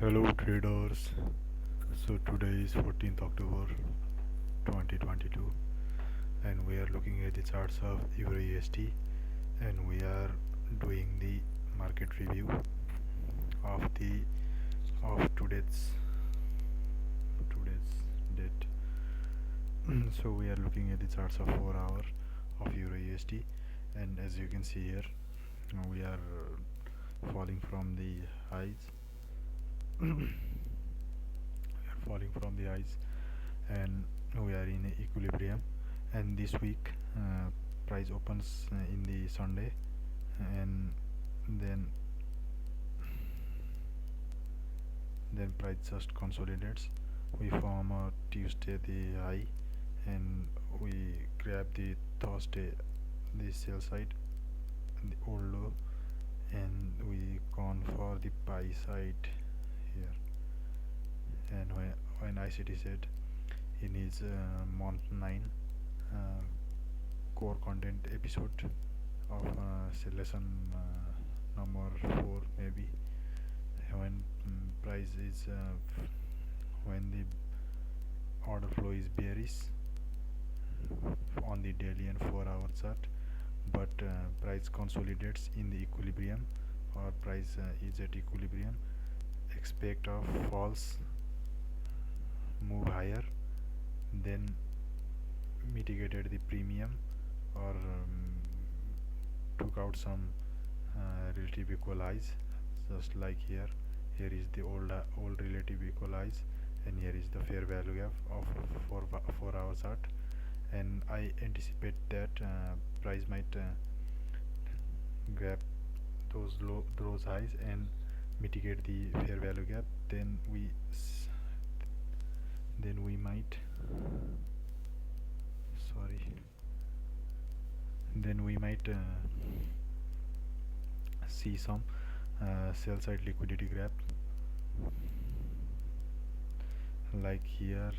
Hello traders. So today is 14th October 2022 and we are looking at the charts of Euro USD and we are doing the market review of today's date. So we are looking at the charts of 4 hour of Euro USD and as you can see here we are falling from the highs. We are falling from the highs and we are in equilibrium, and this week price opens in the Sunday, and then price just consolidates. We form a Tuesday the high and we grab the Thursday the sell side, the old low, and we gone for the buy side here. And when ICT said in his month 9 uh, core content episode of lesson number 4 maybe, when price is when the order flow is bearish on the daily and 4 hour chart, but price consolidates in the equilibrium, or price is at equilibrium, expect of false move higher, then mitigated the premium, or took out some relative equal highs, just like here. Here is the old relative equal highs, and here is the fair value gap of 4 hour chart. And I anticipate that price might grab those highs and mitigate the fair value gap. Then we might sorry then we might see some sell side liquidity grab, like here,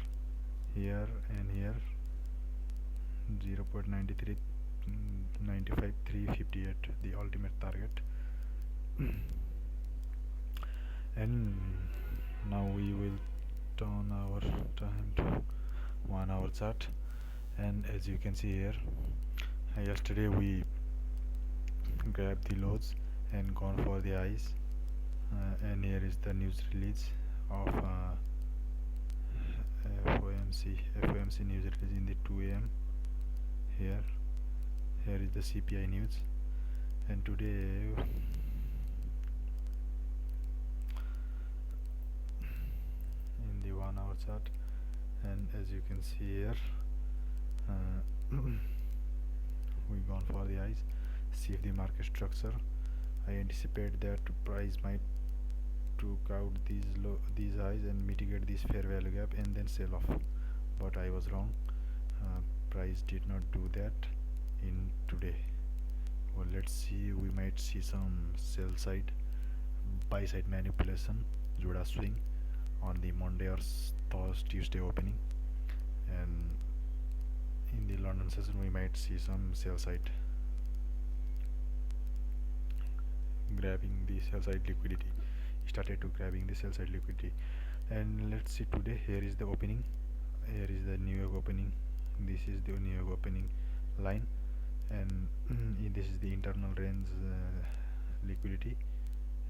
and here. 0.93 95 358 the ultimate target. And now we will turn our time to 1 hour chart, and as you can see here, yesterday we grabbed the lows and gone for the highs, and here is the news release of FOMC news release in the 2 a.m. here. Here is the CPI news, and today in the 1 hour chart, and as you can see here, we gone for the highs. See if the market structure, I anticipate that price might took out these highs and mitigate this fair value gap and then sell off, but I was wrong. Price did not do that in today. Well, let's see, we might see some sell side buy side manipulation, Juda swing on the Monday or Tuesday opening, and in the London session we might see some sell side grabbing the sell side liquidity, started to grabbing the sell side liquidity. And let's see today. Here is the opening, here is the New York opening, this is the New York opening line, and this is the internal range liquidity.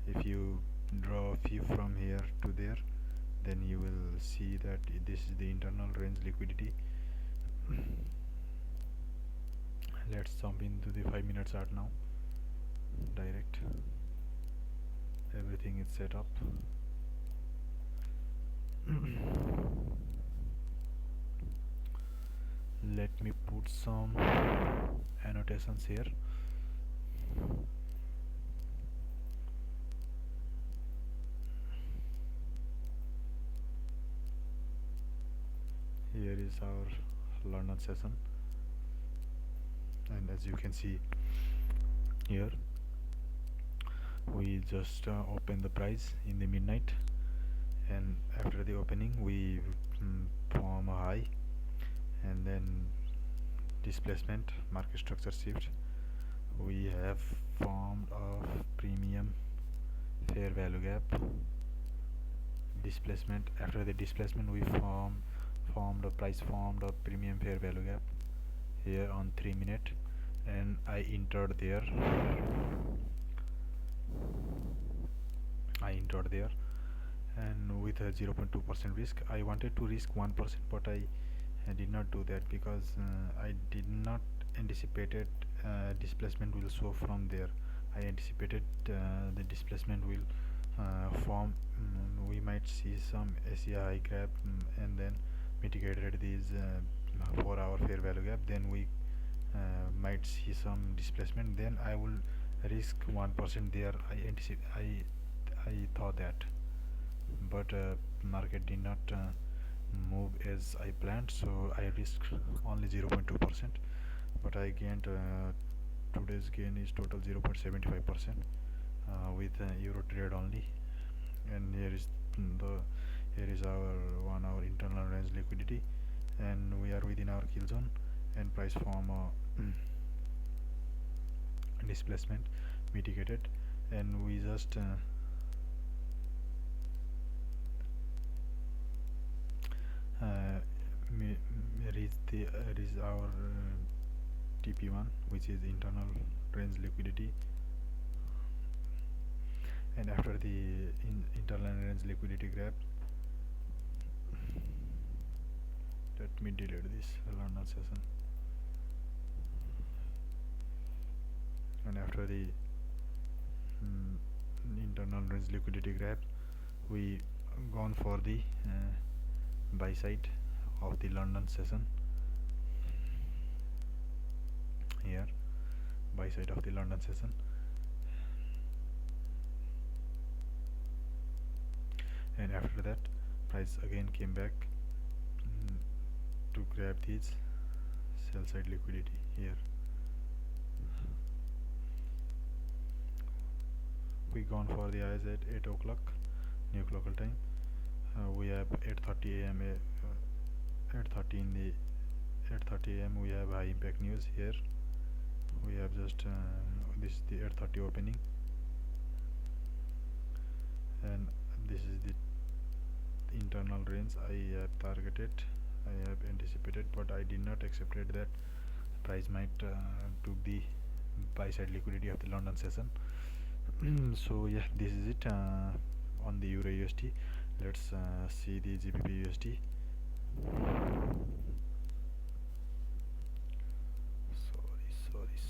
If you draw a few from here to there, then you will see that this is the internal range liquidity. Let's jump into the 5 minute chart now. Direct, everything is set up. Let me put some annotations here. Here is our London session, and as you can see here, we just open the price in the midnight, and after the opening we form a high, and then displacement, market structure shift, we have formed a premium fair value gap, displacement. After the displacement, we formed a premium fair value gap here on 3 minute, and I entered there and with a 0.2% risk. I wanted to risk 1%, but I did not do that because I did not anticipated displacement will show from there. I anticipated the displacement will form. We might see some SEI high gap, and then mitigated these 4 hour fair value gap. Then we might see some displacement. Then I will risk 1% there. I thought that, but market did not move as I planned, so I risked only 0.2%, but I gained today's gain is total 0.75% with euro trade only. And the here is our 1 hour internal range liquidity, and we are within our kill zone, and price form displacement mitigated, and we just uh, reach our TP1, which is internal range liquidity. And after the internal range liquidity grab, let me delete this London session. And after the internal range liquidity grab, we gone for the buy side of the London session. Here, buy side of the London session, and after that price again came back to grab these sell side liquidity here. We gone for the eyes at 8 o'clock New York local time. We have 8:30 a.m. 8:30 in the 8:30 a.m. we have high impact news here. We have just this is the 8:30 opening, and this is the internal range I have targeted. I have anticipated, but I did not accepted that price might took the buy side liquidity of the London session. So yeah, this is it on the Euro USD. Let's see the GBP USD.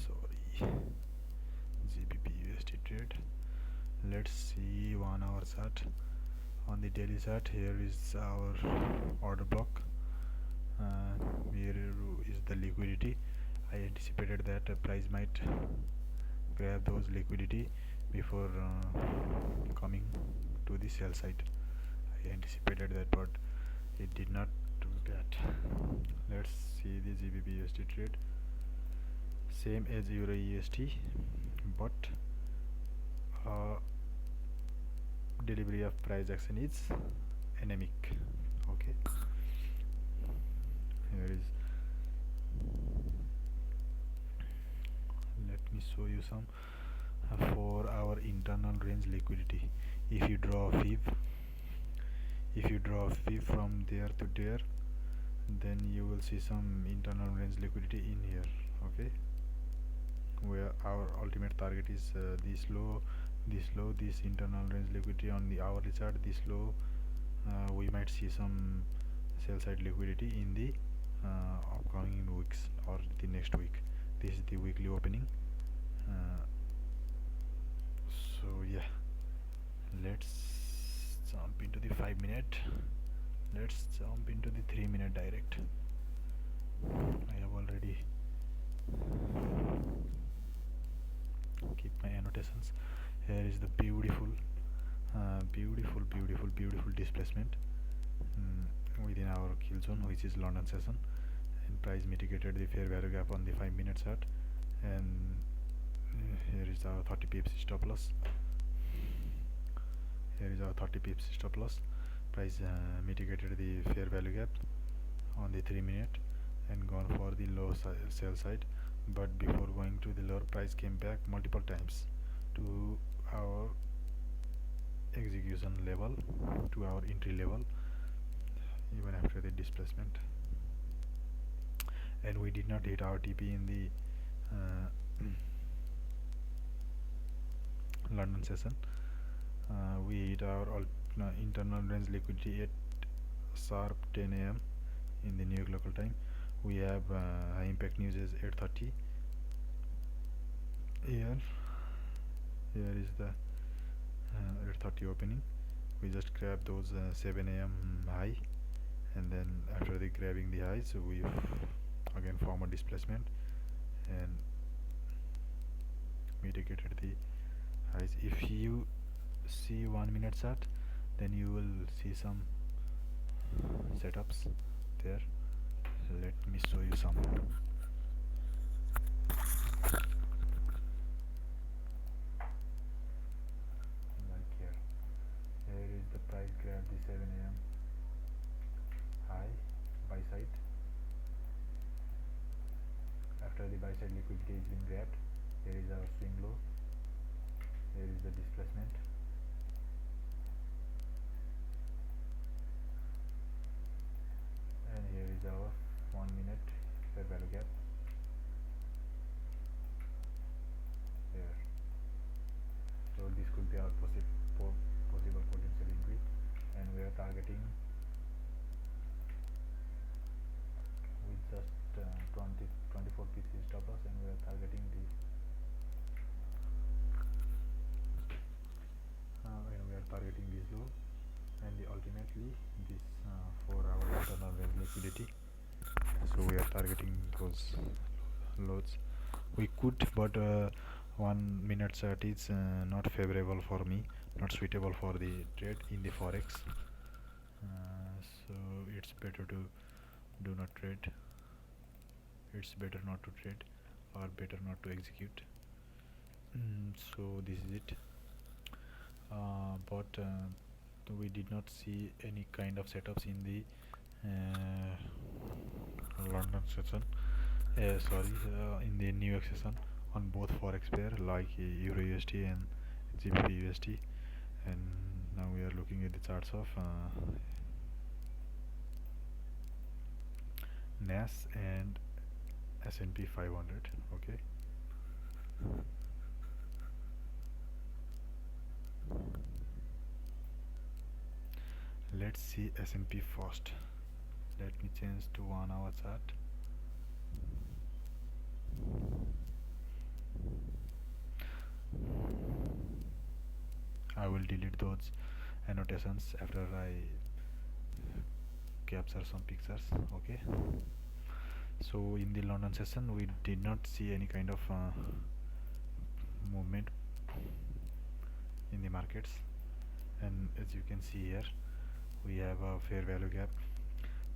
Sorry. GBP USD trade. Let's see 1 hour chart. On the daily chart, here is our order block. Here is the liquidity. I anticipated that price might grab those liquidity before coming to the sell side. I anticipated that, but it did not do that. Let's see the GBP USD trade. Same as Euro USD, but delivery of price action is anemic. Okay, here is, let me show you some for our internal range liquidity. If you draw a fib from there to there, then you will see some internal range liquidity in here. Okay, where our ultimate target is this low, this internal range liquidity on the hourly chart. This low, we might see some sell side liquidity in the upcoming weeks or the next week. This is the weekly opening. So yeah, let's jump into the 5 minute. Let's jump into the 3 minute direct. I have already keep my annotations. Here is the beautiful displacement within our kill zone, which is London session, and price mitigated the fair value gap on the 5 minute chart. And here is our 30 pips stop loss. Here is our 30 pips stop loss. Price mitigated the fair value gap on the 3 minute and gone for the low sell side, but before going to the lower, price came back multiple times to our execution level to our entry level even after the displacement, and we did not hit our TP in the London session. We hit our internal range liquidity at sharp 10 a.m. in the New York local time. We have high impact news is 8:30 here. Here is the 8:30 opening. We just grab those 7 a.m. high, and then after the grabbing the highs, we again form a displacement and mitigated the highs. If you see 1 minute chart, then you will see some setups there. Let me show you some. Like here is the price grab the 7 a.m. high buy side. After the buy side liquidity has been grabbed, here is our swing low, here is the displacement, and here is our 1 minute fair value gap here. So this could be our possible potential entry, and we are targeting with just 24 pieces stop loss, and we are targeting the this low, and ultimately this for our internal range liquidity. So we are targeting those loads. We could, but 1 minute chart is not favorable for me, not suitable for the trade in the forex. So it's better to do not trade. It's better not to trade, or better not to execute. So this is it. But we did not see any kind of setups in the London session. In the New York session on both forex pair like Euro USD and GBP USD, and now we are looking at the charts of NAS and S&P 500. Okay. Let's see S&P first. Let me change to 1 hour chart. I will delete those annotations after I capture some pictures. Okay. So in the London session we did not see any kind of movement in the markets, and as you can see here we have a fair value gap.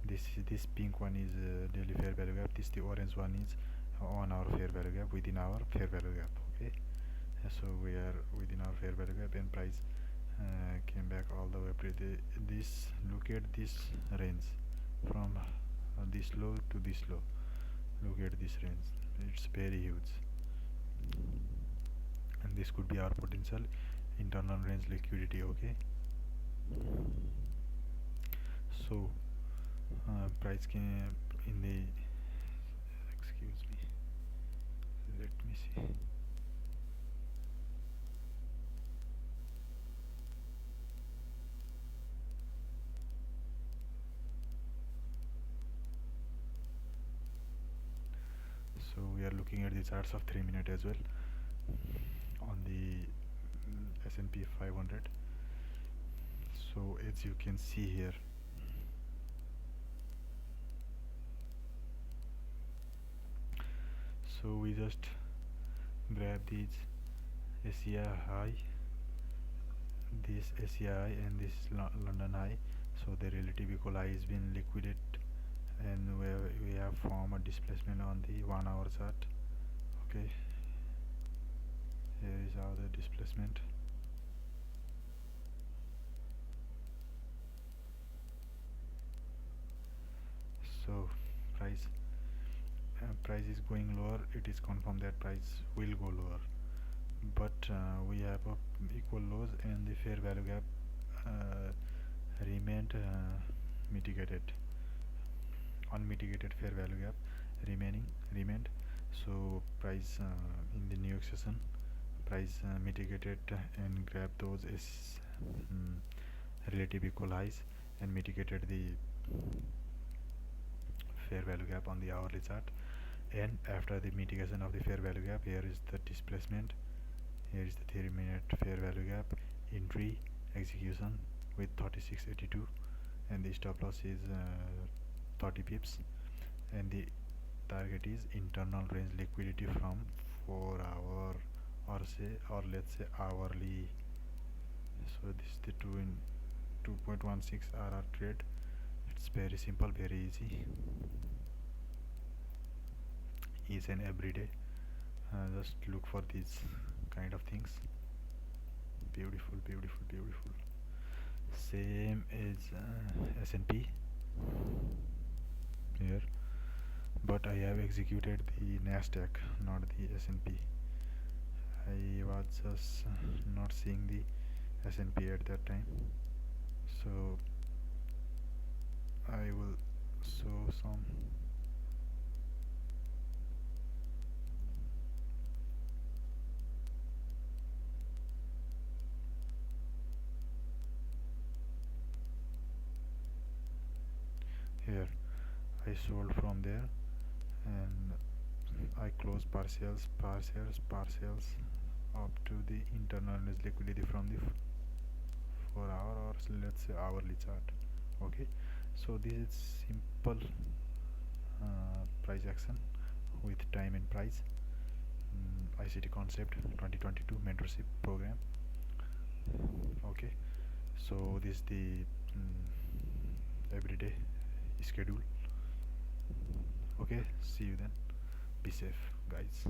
This pink one is daily fair value gap. The orange one is on our fair value gap, within our fair value gap. Okay. So we are within our fair value gap, and price came back all the way up to this. Look at this range from this low to this low. Look at this range, it's very huge, and this could be our potential internal range liquidity. Okay. So price came in the, excuse me, let me see. So we are looking at the charts of 3 minute as well on the S&P 500. So as you can see here, so we just grab these Asia high, this Asia high, and this London high. So the relative equal high has been liquidated, and we have formed a displacement on the 1 hour chart. Okay, here is how the displacement. So price is going lower. It is confirmed that price will go lower, but we have a equal lows and the fair value gap uh, remained mitigated. Unmitigated fair value gap remaining remained. So price in the New York session, price mitigated and grabbed those is mm, relative equal highs and mitigated the fair value gap on the hourly chart. And after the mitigation of the fair value gap, here is the displacement, here is the 3 minute fair value gap, entry, execution with 3682, and the stop loss is 30 pips, and the target is internal range liquidity from 4 hour, or let's say hourly. So this is the 2 in 2.16 RR trade. It's very simple, very easy and everyday. Just look for these kind of things. Beautiful, beautiful, beautiful. Same is S&P here, but I have executed the Nasdaq, not the S&P. I was just not seeing the S&P at that time, so I will show some. Here I sold from there, and I closed partials up to the internal liquidity from the 4 hour, or let's say hourly chart. Okay, so this is simple price action with time and price. ICT concept 2022 mentorship program. Okay, so this is the everyday schedule. Okay, see you then. Be safe, guys.